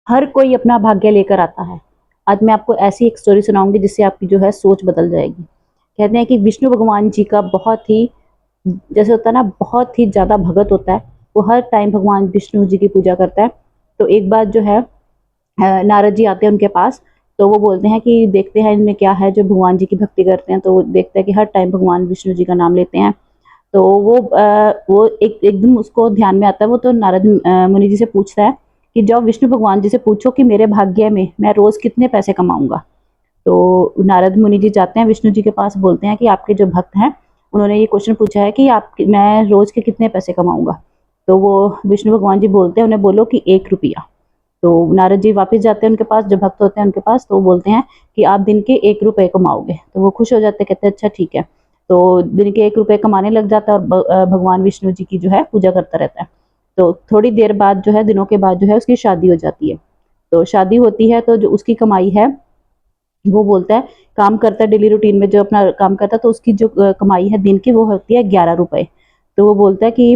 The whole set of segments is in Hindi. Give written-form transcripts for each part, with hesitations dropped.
हर कोई अपना भाग्य लेकर आता है। आज मैं आपको ऐसी एक स्टोरी सुनाऊंगी जिससे आपकी जो है सोच बदल जाएगी। कहते हैं कि विष्णु भगवान जी का बहुत ही, जैसे होता है ना, बहुत ही ज़्यादा भगत होता है। वो हर टाइम भगवान विष्णु जी की पूजा करता है। तो एक बार जो है नारद जी आते हैं उनके पास। तो वो बोलते हैं कि देखते हैं इनमें क्या है जो भगवान जी की भक्ति करते हैं। तो वो देखते हैं कि हर टाइम भगवान विष्णु जी का नाम लेते हैं। तो वो एकदम उसको ध्यान में आता है। वो तो नारद मुनि जी से पूछता है कि जाओ विष्णु भगवान जी से पूछो कि मेरे भाग्य में मैं रोज कितने पैसे कमाऊंगा। तो नारद मुनि जी जाते हैं विष्णु जी के पास, बोलते हैं कि आपके जो भक्त हैं उन्होंने ये क्वेश्चन पूछा है कि आप मैं रोज के कितने पैसे कमाऊंगा। तो वो विष्णु भगवान जी बोलते हैं उन्हें बोलो कि 1 रुपया। तो नारद जी वापस जाते हैं उनके पास, जो भक्त होते हैं उनके पास। तो वो बोलते हैं कि आप दिन के 1 रुपए कमाओगे। तो वो खुश हो जाते हैं, कहते हैं अच्छा ठीक है। तो दिन के 1 रुपए कमाने लग जाता है और भगवान विष्णु जी की जो है पूजा करता रहता है। तो थोड़ी देर बाद जो है, दिनों के बाद जो है, उसकी शादी हो जाती है। तो शादी होती है तो जो उसकी कमाई है वो बोलता है, काम करता है डेली रूटीन में जो अपना काम करता है। तो उसकी जो कमाई है दिन की वो होती है 11 रुपए। तो वो बोलता है कि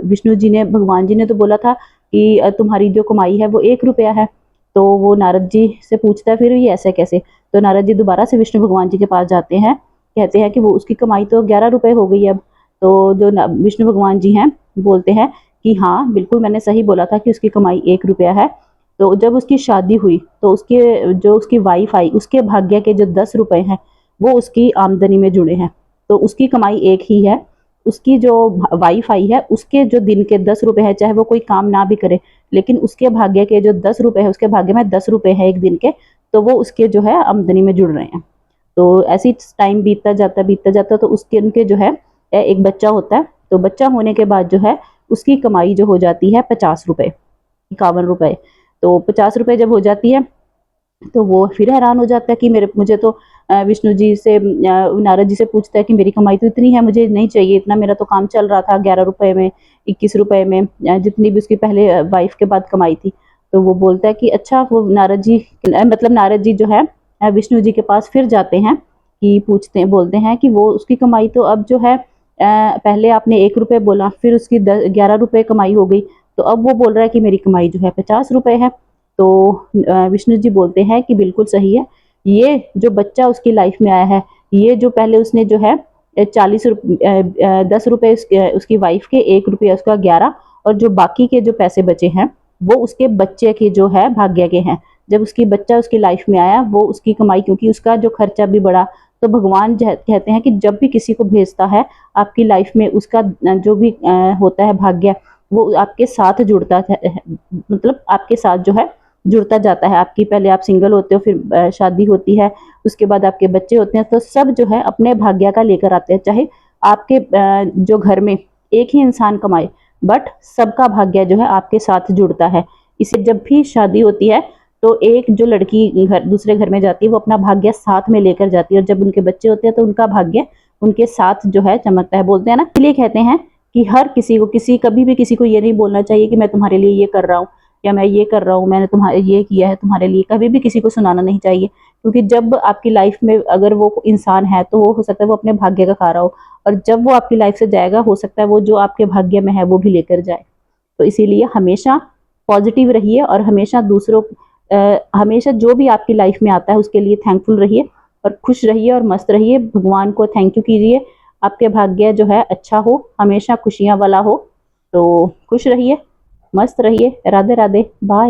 विष्णु जी ने, भगवान जी ने तो बोला था कि तुम्हारी जो कमाई है वो 1 रुपया है। तो वो नारद जी से पूछता है फिर ये ऐसे कैसे। तो नारद जी दोबारा से विष्णु भगवान जी के पास जाते हैं, कहते हैं कि वो उसकी कमाई तो 11 रुपए हो गई अब। तो जो विष्णु भगवान जी हैं बोलते हैं कि हाँ बिल्कुल मैंने सही बोला था कि उसकी कमाई 1 रुपया है। तो जब उसकी शादी हुई तो उसके जो उसकी वाइफ आई, उसके भाग्य के जो 10 रुपए हैं वो उसकी आमदनी में जुड़े हैं। तो उसकी कमाई एक ही है। उसकी जो वाइफ आई है उसके जो दिन के 10 रुपए है, चाहे वो कोई काम ना भी करे, लेकिन उसके भाग्य के जो 10 रुपए है, उसके भाग्य में 10 रुपए है एक दिन के, तो वो उसके जो है आमदनी में जुड़ रहे हैं। तो ऐसी टाइम बीतता जाता तो उसके उनके जो है एक बच्चा होता है। तो बच्चा होने के बाद जो है उसकी कमाई जो हो जाती है 50 रुपए, 51 रुपए। तो 50 रुपए जब हो जाती है तो वो फिर हैरान हो जाता है कि मेरे मुझे तो विष्णु जी से नारद जी से पूछता है कि मेरी कमाई तो इतनी है, मुझे नहीं चाहिए इतना, मेरा तो काम चल रहा था 11 रुपए में, 21 रुपए में, जितनी भी उसकी पहले वाइफ के बाद कमाई थी। तो वो बोलता है कि अच्छा, वो नारद जी मतलब नारद जी जो है विष्णु जी के पास फिर जाते हैं कि पूछते हैं, बोलते हैं कि वो उसकी कमाई तो अब जो है पहले आपने 1 रुपए बोला, फिर उसकी 11 रुपए कमाई हो गई, तो अब वो बोल रहा है कि मेरी कमाई जो है 50 रुपए है। तो विष्णु जी बोलते हैं कि बिल्कुल सही है। ये जो बच्चा उसकी लाइफ में आया है, ये जो पहले उसने जो है 10 रुपए उसकी वाइफ के, 1 रुपया उसका 11, और जो बाकी के जो पैसे बचे हैं वो उसके बच्चे के जो है भाग्य के हैं। जब उसकी बच्चा उसकी लाइफ में आया वो उसकी कमाई, क्योंकि उसका जो खर्चा भी बढ़ा। तो भगवान कहते हैं कि जब भी किसी को भेजता है आपकी लाइफ में, उसका जो भी होता है भाग्य, वो आपके साथ जुड़ता है, मतलब आपके साथ जो है जुड़ता जाता है। आपकी पहले आप सिंगल होते हो, फिर शादी होती है, उसके बाद आपके बच्चे होते हैं, तो सब जो है अपने भाग्य का लेकर आते हैं। चाहे आपके जो घर में एक ही इंसान कमाए, बट सबका भाग्य जो है आपके साथ जुड़ता है। इसे जब भी शादी होती है तो एक जो लड़की घर दूसरे घर में जाती है वो अपना भाग्य साथ में लेकर जाती है, और जब उनके बच्चे होते हैं तो उनका भाग्य उनके साथ जो है चमकता है। बोलते हैं ना, इसलिए कहते हैं कि हर किसी को, कभी भी किसी को ये नहीं बोलना चाहिए कि मैं तुम्हारे लिए ये कर रहा हूँ या मैं ये कर रहा हूँ, मैंने तुम्हारे ये किया है तुम्हारे लिए। कभी भी किसी को सुनाना नहीं चाहिए, क्योंकि जब आपकी लाइफ में अगर वो इंसान है तो वो हो सकता है वो अपने भाग्य का खा रहा हो, और जब वो आपकी लाइफ से जाएगा हो सकता है वो जो आपके भाग्य में है वो भी लेकर जाए। तो इसीलिए हमेशा पॉजिटिव रहिए, और हमेशा हमेशा जो भी आपकी लाइफ में आता है उसके लिए थैंकफुल रहिए, और खुश रहिए और मस्त रहिए। भगवान को थैंक यू कीजिए, आपके भाग्य जो है अच्छा हो, हमेशा खुशियां वाला हो। तो खुश रहिए, मस्त रहिए। राधे राधे, बाय।